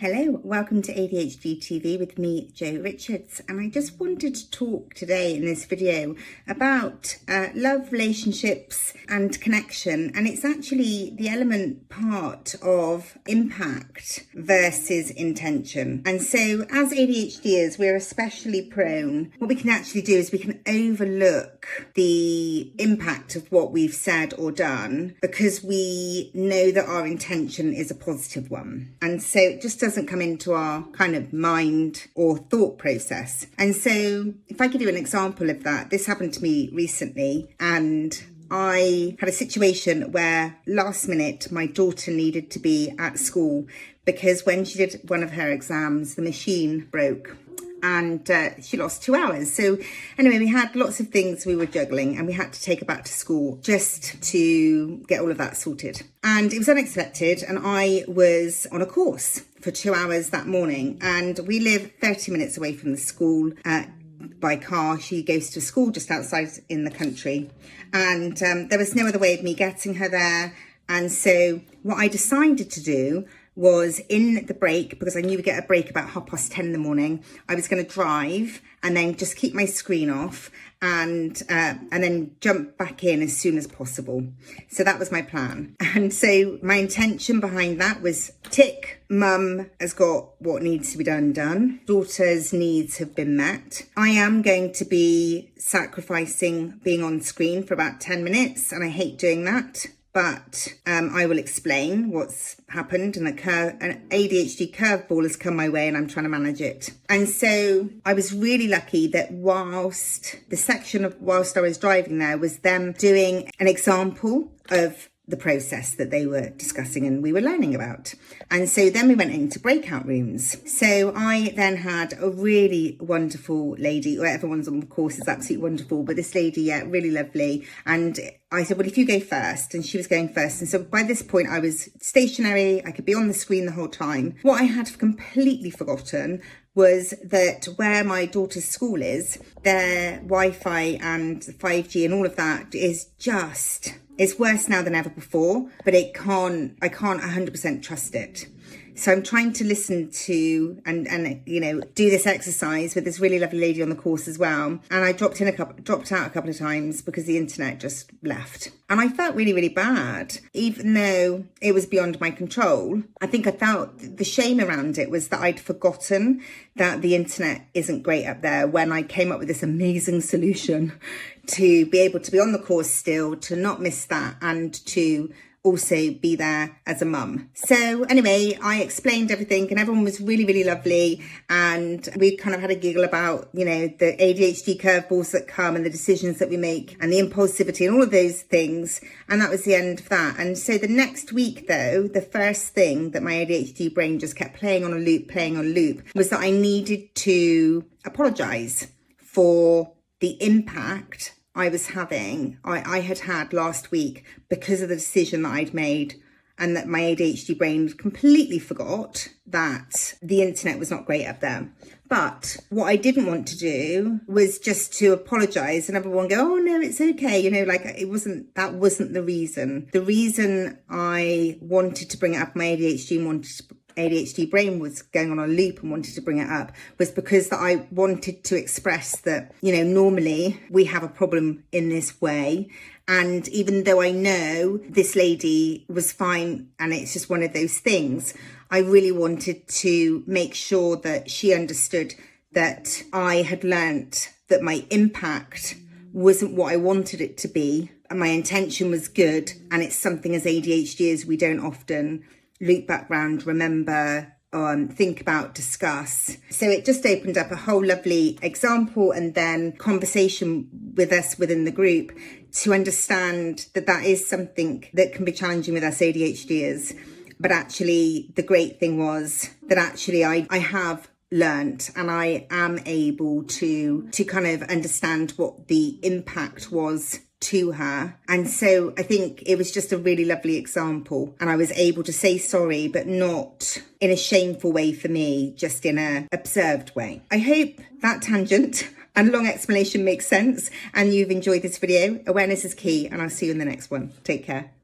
Hello, welcome to ADHD TV with me, Jo Richards, and I just wanted to talk today in this video about love, relationships and connection, and it's actually the element part of impact versus intention. And so as ADHDers, we're especially prone, what we can actually do is we can overlook the impact of what we've said or done because we know that our intention is a positive one. And so it just doesn't come into our kind of mind or thought process. And so if I give you an example of that, this happened to me recently, and I had a situation where last minute my daughter needed to be at school because when she did one of her exams, the machine broke and she lost 2 hours. So anyway, we had lots of things we were juggling and we had to take her back to school just to get all of that sorted. And it was unexpected, and I was on a course for 2 hours that morning, and we live 30 minutes away from the school by car. She goes to school just outside in the country, and there was no other way of me getting her there. And so what I decided to do was, in the break, because I knew we'd get a break about 10:30 in the morning, I was going to drive and then just keep my screen off and then jump back in as soon as possible. So that was my plan. And so my intention behind that was tick, mum has got what needs to be done. Daughter's needs have been met. I am going to be sacrificing being on screen for about 10 minutes, and I hate doing that. But I will explain what's happened, and an ADHD curveball has come my way and I'm trying to manage it. And so I was really lucky that whilst I was driving there was them doing an example of the process that they were discussing and we were learning about. And so then we went into breakout rooms. So I then had a really wonderful lady, or everyone's on the course is absolutely wonderful, but this lady, really lovely. And I said, well, if you go first, and she was going first. And so by this point I was stationary, I could be on the screen the whole time. What I had completely forgotten was that where my daughter's school is, their Wi-Fi and 5G and all of that is just, it's worse now than ever before, but I can't 100% trust it. So I'm trying to listen to and do this exercise with this really lovely lady on the course as well. And I dropped out a couple of times because the internet just left. And I felt really, really bad, even though it was beyond my control. I think I felt the shame around it was that I'd forgotten that the internet isn't great up there when I came up with this amazing solution to be able to be on the course still, to not miss that, and to also be there as a mum. So anyway, I explained everything and everyone was really, really lovely. And we kind of had a giggle about, the ADHD curveballs that come and the decisions that we make and the impulsivity and all of those things. And that was the end of that. And so the next week though, the first thing that my ADHD brain just kept playing on loop, was that I needed to apologise for the impact I was having, I had last week because of the decision that I'd made, and that my ADHD brain completely forgot that the internet was not great up there. But what I didn't want to do was just to apologise and everyone go, oh no, it's okay. That wasn't the reason. The reason I wanted to bring it up, my ADHD brain was going on a loop and wanted to bring it up, was because that I wanted to express that, normally we have a problem in this way. And even though I know this lady was fine and it's just one of those things, I really wanted to make sure that she understood that I had learnt that my impact wasn't what I wanted it to be. And my intention was good. And it's something as ADHDers we don't often loop back round, remember, think about, discuss. So it just opened up a whole lovely example and then conversation with us within the group to understand that that is something that can be challenging with us ADHDers. But actually the great thing was that actually I have learnt and I am able to kind of understand what the impact was to her. And so I think it was just a really lovely example, and I was able to say sorry, but not in a shameful way for me, just in a observed way. I hope that tangent and long explanation makes sense and you've enjoyed this video. Awareness is key, and I'll see you in the next one. Take care.